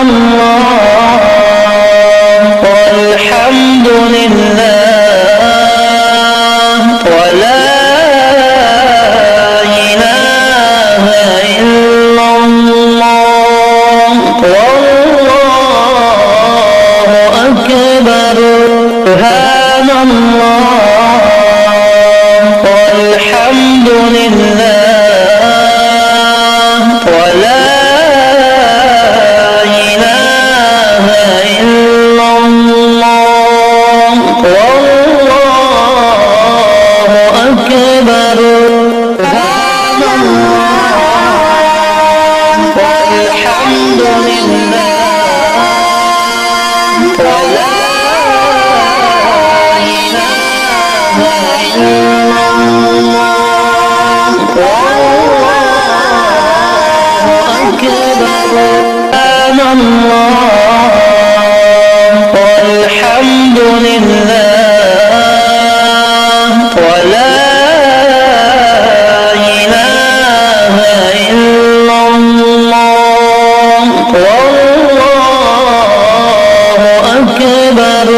الله والحمد لله ولا إله إلا الله والله أكبر سبحان الله والحمد لله ولا إله إلا الله والله أكبر سبحان الله والحمد لله ولا إله إلا الله والله أكبر سبحان الله والحمد لله